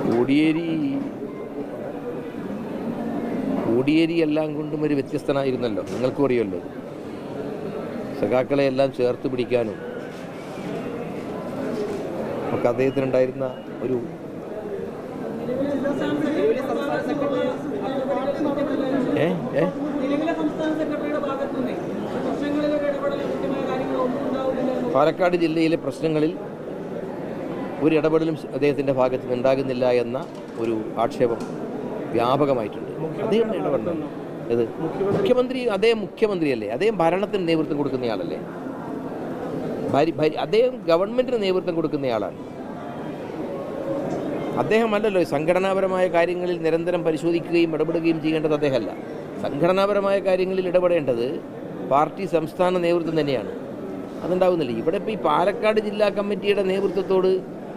കോടിയേരി എല്ലാം കൊണ്ടും ഒരു വ്യത്യസ്തനായിരുന്നല്ലോ, നിങ്ങൾക്കും അറിയുമല്ലോ. സഖാക്കളെ എല്ലാം ചേർത്ത് പിടിക്കാനും ഒക്കെ അദ്ദേഹത്തിനുണ്ടായിരുന്ന ഒരു പാലക്കാട് ജില്ലയിലെ പ്രശ്നങ്ങളിൽ ഒരു ഇടപെടലും അദ്ദേഹത്തിൻ്റെ ഭാഗത്ത് നിന്ന് ഉണ്ടാകുന്നില്ല എന്ന ഒരു ആക്ഷേപം വ്യാപകമായിട്ടുണ്ട്. അദ്ദേഹം ഇടപെടണം. ഇത് അദ്ദേഹം മുഖ്യമന്ത്രിയല്ലേ, അദ്ദേഹം ഭരണത്തിന് നേതൃത്വം കൊടുക്കുന്നയാളല്ലേ, അദ്ദേഹം ഗവൺമെൻറ്റിന് നേതൃത്വം കൊടുക്കുന്നയാളാണ്. അദ്ദേഹമല്ലല്ലോ സംഘടനാപരമായ കാര്യങ്ങളിൽ നിരന്തരം പരിശോധിക്കുകയും ഇടപെടുകയും ചെയ്യേണ്ടത് അദ്ദേഹമല്ല. സംഘടനാപരമായ കാര്യങ്ങളിൽ ഇടപെടേണ്ടത് പാർട്ടി സംസ്ഥാന നേതൃത്വം തന്നെയാണ്. അതുണ്ടാവുന്നില്ല. ഇവിടെ ഇപ്പോൾ ഈ പാലക്കാട് ജില്ലാ കമ്മിറ്റിയുടെ നേതൃത്വത്തോട്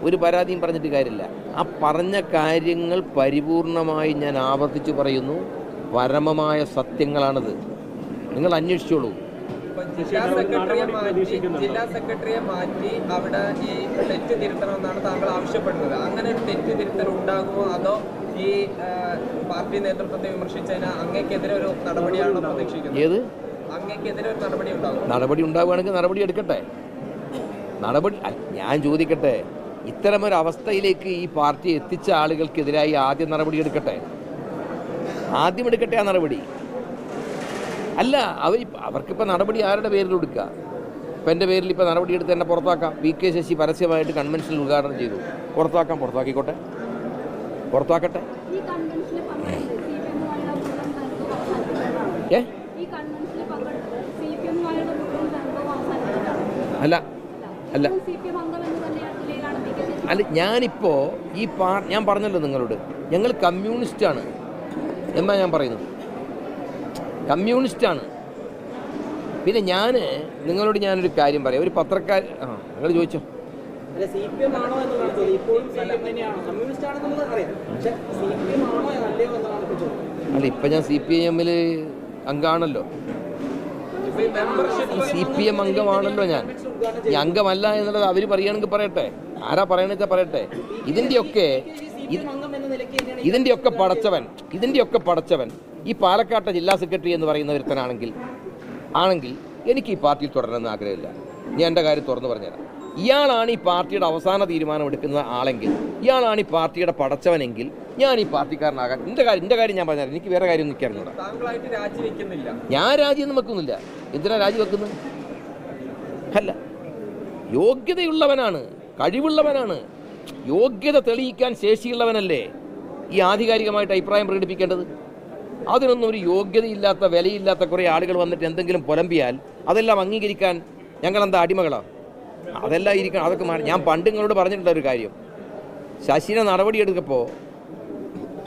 ഒരു പരാതിയും പറഞ്ഞിട്ട് കാര്യമില്ല. ആ പറഞ്ഞ കാര്യങ്ങൾ പരിപൂർണമായി ഞാൻ ആവർത്തിച്ച് പറയുന്നു, പരമമായ സത്യങ്ങളാണത്. നിങ്ങൾ അന്വേഷിച്ചോളൂ. ജില്ലാ സെക്രട്ടറിയെ മാറ്റി അവിടെ ഈ തെറ്റ് തിരുത്തണമെന്നാണ് താങ്കൾ ആവശ്യപ്പെടുന്നത്. അങ്ങനെ ഒരു തെറ്റ് തിരുത്തൽ ഉണ്ടാകുമോ, അതോ ഈ പാർട്ടി നേതൃത്വത്തെ വിമർശിച്ചതിന് അങ്ങേക്കെതിരെ ഒരു നടപടിയാണോ പ്രതീക്ഷിക്കുന്നത്? ഏത് അങ്ങേക്കെതിരെ ഒരു നടപടി ഉണ്ടാകും? നടപടി ഉണ്ടാവുകയാണെങ്കിൽ നടപടി എടുക്കട്ടെ. ഞാൻ ചോദിക്കട്ടെ, ഇത്തരമൊരു അവസ്ഥയിലേക്ക് ഈ പാർട്ടി എത്തിച്ച ആളുകൾക്കെതിരായി ആദ്യം നടപടി എടുക്കട്ടെ. ആദ്യം എടുക്കട്ടെ ആ നടപടി. അല്ല, അവർക്കിപ്പോൾ നടപടി ആരുടെ പേരിൽ എടുക്കുക? ഇപ്പം എൻ്റെ പേരിൽ ഇപ്പോൾ നടപടി എടുത്ത് എന്നെ പുറത്താക്കാം. PK ശശി പരസ്യമായിട്ട് കൺവെൻഷനിൽ ഉദ്ഘാടനം ചെയ്തു. പുറത്താക്കിക്കോട്ടെ, പുറത്താക്കട്ടെ. അല്ല ഞാനിപ്പോൾ ഞാൻ പറഞ്ഞല്ലോ നിങ്ങളോട്, ഞങ്ങൾ കമ്മ്യൂണിസ്റ്റാണ് എന്നാ ഞാൻ പറയുന്നത്. കമ്മ്യൂണിസ്റ്റാണ്. പിന്നെ നിങ്ങളോട് ഞാനൊരു കാര്യം പറയാം. ഒരു പത്രക്കാരൻ നിങ്ങൾ ചോദിച്ചോ. അല്ല, ഇപ്പം ഞാൻ CPIM അംഗമാണല്ലോ. CPM അംഗമാണല്ലോ ഞാൻ. ഈ അംഗമല്ല എന്നുള്ളത് അവർ പറയുകയാണെങ്കിൽ പറയട്ടെ, ആരാ പറയണെന്ന് വെച്ചാൽ പറയട്ടെ. ഇതിൻ്റെയൊക്കെ പടച്ചവൻ ഈ പാലക്കാട്ടെ ജില്ലാ സെക്രട്ടറി എന്ന് പറയുന്ന ഒരുത്തനാണെങ്കിൽ എനിക്ക് ഈ പാർട്ടിയിൽ തുടരണമെന്ന് ആഗ്രഹമില്ല. ഞാൻ എൻ്റെ കാര്യം തുറന്നു പറഞ്ഞുതരാം. ഇയാളാണ് ഈ പാർട്ടിയുടെ അവസാന തീരുമാനം എടുക്കുന്ന ആളെങ്കിൽ, ഇയാളാണ് ഈ പാർട്ടിയുടെ പടച്ചവനെങ്കിൽ, ഞാൻ ഈ പാർട്ടിക്കാരനാകാൻ എൻ്റെ കാര്യം ഞാൻ പറഞ്ഞുതരാം. എനിക്ക് വേറെ കാര്യം നിൽക്കാൻ ഞാൻ രാജിയൊന്നും വെക്കുന്നില്ല. എന്തിനാ രാജി വെക്കുന്നത്? അല്ല, യോഗ്യതയുള്ളവനാണ്, കഴിവുള്ളവനാണ്, യോഗ്യത തെളിയിക്കാൻ ശേഷിയുള്ളവനല്ലേ ഈ ആധികാരികമായിട്ട് അഭിപ്രായം പ്രകടിപ്പിക്കേണ്ടത്. അതിനൊന്നും ഒരു യോഗ്യതയില്ലാത്ത, വിലയില്ലാത്ത കുറേ ആളുകൾ വന്നിട്ട് എന്തെങ്കിലും പുലമ്പിയാൽ അതെല്ലാം അംഗീകരിക്കാൻ ഞങ്ങളെന്താ അടിമകളാണ്? അതെല്ലാം ഇരിക്കണം. അതൊക്കെ ഞാൻ പണ്ട് നിങ്ങളോട് പറഞ്ഞിട്ടുള്ള ഒരു കാര്യം, ശശിനെ നടപടിയെടുക്കപ്പോൾ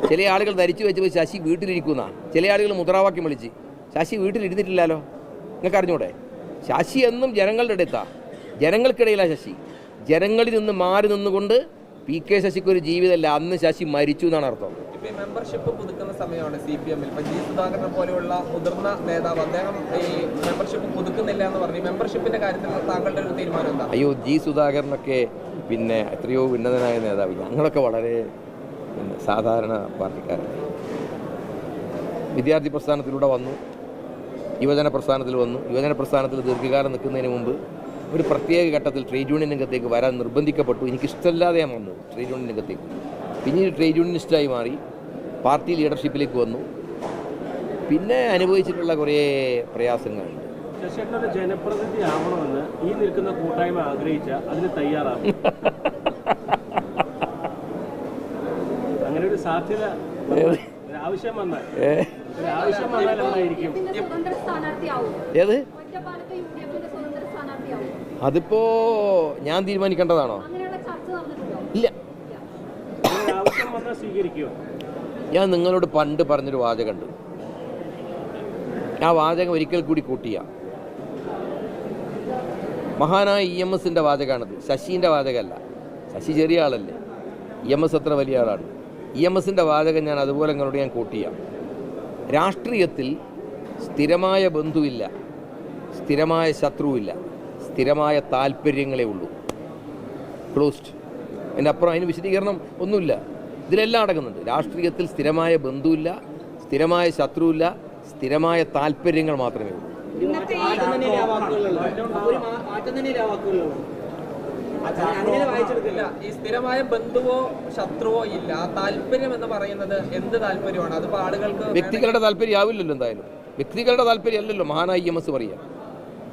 ചില ആളുകൾ ധരിച്ചു വെച്ച് ശശി വീട്ടിലിരിക്കുന്ന, ചില ആളുകൾ മുദ്രാവാക്യം വിളിച്ച്. ശശി വീട്ടിലിരുന്നിട്ടില്ലല്ലോ, നിങ്ങൾക്ക് അറിഞ്ഞൂടെ? ശശി എന്നും ജനങ്ങളുടെ അടുത്താണ്, ജനങ്ങൾക്കിടയിലാണ് ശശി. ജനങ്ങളിൽ നിന്ന് മാറി നിന്നുകൊണ്ട് PK ശശിക്ക് ഒരു ജീവിതമല്ല. അന്ന് ശശി മരിച്ചു എന്നാണ് അർത്ഥം. മെമ്പർഷിപ്പ് പുതുക്കുന്ന സമയമാണ് CPM. ഇപ്പം G സുധാകരനെ പോലെയുള്ള മുതിർന്ന നേതാവ് അദ്ദേഹം ഈ മെമ്പർഷിപ്പ് പുതുക്കുന്നില്ല എന്ന് പറഞ്ഞു. മെമ്പർഷിപ്പിന്റെ കാര്യത്തിൽ താങ്കളുടെ ഒരു തീരുമാനം എന്താ? അയ്യോ, G സുധാകരനൊക്കെ പിന്നെ എത്രയോ ഉന്നതനായ നേതാവ്. ഞങ്ങളൊക്കെ വളരെ സാധാരണ പാർട്ടിക്കാരാണ്. വിദ്യാർത്ഥി പ്രസ്ഥാനത്തിലൂടെ വന്നു, യുവജന പ്രസ്ഥാനത്തിൽ വന്നു. യുവജന പ്രസ്ഥാനത്തിൽ ദീർഘകാലം നിൽക്കുന്നതിന് മുമ്പ് ഒരു പ്രത്യേക ഘട്ടത്തിൽ ട്രേഡ് യൂണിയൻ രംഗത്തേക്ക് വരാൻ നിർബന്ധിക്കപ്പെട്ടു. എനിക്കിഷ്ടമല്ലാതെ ഞാൻ വന്നു ട്രേഡ് യൂണിയൻ രംഗത്തേക്ക്. പിന്നീട് ട്രേഡ് യൂണിയനിസ്റ്റായി മാറി, പാർട്ടി ലീഡർഷിപ്പിലേക്ക് വന്നു. പിന്നെ അനുഭവിച്ചിട്ടുള്ള കുറേ പ്രയാസങ്ങളുണ്ട്. ശശിയുടെ ജനപ്രതിനിധി ആവണമെന്ന് ഈ നിൽക്കുന്ന കൂട്ടായ്മ ആഗ്രഹിച്ച അതിന് തയ്യാറാണ്. അങ്ങനെ ഒരു സാധ്യത ആവശ്യം വന്നാൽ എന്തായിരിക്കും? ഏത്? അതിപ്പോ ഞാൻ തീരുമാനിക്കേണ്ടതാണോ? ഇല്ല. ഞാൻ നിങ്ങളോട് പണ്ട് പറഞ്ഞൊരു വാചകമുണ്ട്. ആ വാചകം ഒരിക്കൽ കൂടി കൂട്ടിയ മഹാനായ EMSന്റെ വാചകമാണത്. ശശീൻ്റെ വാചകമല്ല. ശശി ചെറിയ ആളല്ലേ, EMS അത്ര വലിയ ആളാണ്. EMSന്റെ വാചകം ഞാൻ അതുപോലെ നിങ്ങളോട് ഞാൻ കൂട്ടിയ. രാഷ്ട്രീയത്തിൽ സ്ഥിരമായ ബന്ധുവില്ല, സ്ഥിരമായ ശത്രുവില്ല, സ്ഥിരമായ താല്പര്യങ്ങളേ ഉള്ളൂ. ക്ലോസ്ഡ്. അതിൻ്റെ അപ്പുറം അതിന് വിശദീകരണം ഒന്നുമില്ല. ഇതിലെല്ലാം അടങ്ങുന്നുണ്ട്. രാഷ്ട്രീയത്തിൽ സ്ഥിരമായ ബന്ധുവില്ല, സ്ഥിരമായ ശത്രുവില്ല, സ്ഥിരമായ താല്പര്യങ്ങൾ മാത്രമേ ഉള്ളൂ. ഇല്ല, ഈ സ്ഥിരമായ ബന്ധുവോ ശത്രുവോ ഇല്ല. ആ താല്പര്യം എന്ന് പറയുന്നത് എന്ത് താല്പര്യമാണ്? അതിപ്പോ ആളുകൾക്ക് വ്യക്തികളുടെ താല്പര്യം ആവില്ലല്ലോ. എന്തായാലും വ്യക്തികളുടെ താല്പര്യം അല്ലല്ലോ മഹാനായി EMS പറയാം.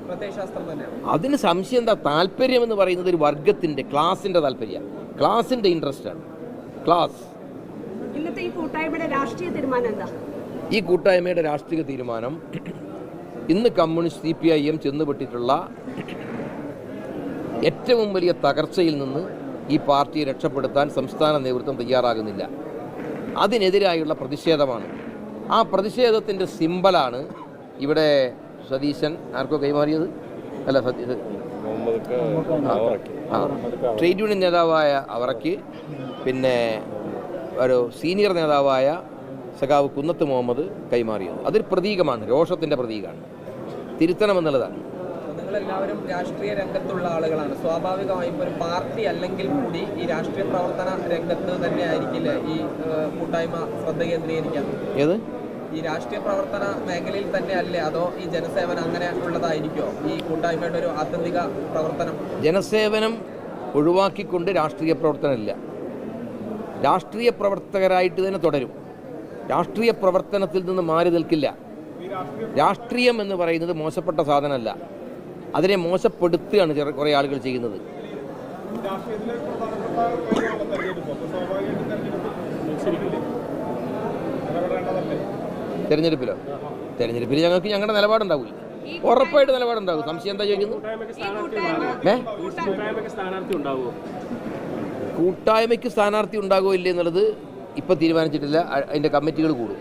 പ്രത്യയശാസ്ത്രം തന്നെയാണ്. അതിന് സംശയം എന്താ? താല്പര്യം എന്ന് പറയുന്നത് ഒരു വർഗത്തിൻ്റെ, ക്ലാസിൻ്റെ താല്പര്യമാണ്, ക്ലാസിൻ്റെ ഇൻട്രസ്റ്റാണ്. ക്ലാസ്. ഇന്നത്തെ ഈ കൂട്ടായ്മയുടെ രാഷ്ട്രീയ തീരുമാനം എന്താ? ഈ കൂട്ടായ്മയുടെ രാഷ്ട്രീയ തീരുമാനം ഇന്ന് കമ്മ്യൂണിസ്റ്റ് CPIM ചെന്നുപെട്ടിട്ടുള്ള ഏറ്റവും വലിയ തകർച്ചയിൽ നിന്ന് ഈ പാർട്ടിയെ രക്ഷപ്പെടുത്താൻ സംസ്ഥാന നേതൃത്വം തയ്യാറാകുന്നില്ല. അതിനെതിരായുള്ള പ്രതിഷേധമാണ്. ആ പ്രതിഷേധത്തിൻ്റെ സിമ്പലാണ് ഇവിടെ സതീശൻ ആർക്കോ കൈമാറിയത് അല്ല, ട്രേഡ് യൂണിയൻ നേതാവായ അവർക്ക്, പിന്നെ ഒരു സീനിയർ നേതാവായ സഖാവ് കുന്നത്ത് മുഹമ്മദ് കൈമാറിയത്. അതൊരു പ്രതീകമാണ്, രോഷത്തിൻ്റെ പ്രതീകമാണ്. തിരുത്തണമെന്നുള്ളതാണ്. നിങ്ങളെല്ലാവരും രാഷ്ട്രീയ രംഗത്തുള്ള ആളുകളാണ്. സ്വാഭാവികമായും ഒരു പാർട്ടി അല്ലെങ്കിൽ കൂടി ഈ രാഷ്ട്രീയ പ്രവർത്തന രംഗത്ത് തന്നെ ആയിരിക്കില്ലേ ഈ കൂട്ടായ്മ ശ്രദ്ധ കേന്ദ്രീകരിക്കാൻ? ഏത്? ഈ രാഷ്ട്രീയ പ്രവർത്തന മേഖലയിൽ തന്നെ അല്ലേ, അതോ ഈ ജനസേവനം അങ്ങനെ ഉള്ളതായിരിക്കോ ഈ കൂട്ടായ്മയുടെ ഒരു ആത്യന്തിക പ്രവർത്തനം? ജനസേവനം ഒഴിവാക്കിക്കൊണ്ട് രാഷ്ട്രീയ പ്രവർത്തനമില്ല. രാഷ്ട്രീയ പ്രവർത്തകരായിട്ട് തന്നെ തുടരും. രാഷ്ട്രീയ പ്രവർത്തനത്തിൽ നിന്ന് മാറി നിൽക്കില്ല. രാഷ്ട്രീയം എന്ന് പറയുന്നത് മോശപ്പെട്ട സാധനമല്ല, അതിനെ മോശപ്പെടുത്തുകയാണ് കുറേ ആളുകൾ ചെയ്യുന്നത്. തെരഞ്ഞെടുപ്പിലോ? തെരഞ്ഞെടുപ്പിൽ ഞങ്ങളുടെ നിലപാടുണ്ടാവില്ല. ഉറപ്പായിട്ട് നിലപാടുണ്ടാവും. സംശയം എന്താ ചോദിക്കുന്നത്? കൂട്ടായ്മയ്ക്ക് സ്ഥാനാർത്ഥി ഉണ്ടാകുമോ ഇല്ലേ എന്നുള്ളത് ഇപ്പം തീരുമാനിച്ചിട്ടില്ല. അതിൻ്റെ കമ്മിറ്റികൾ കൂടും.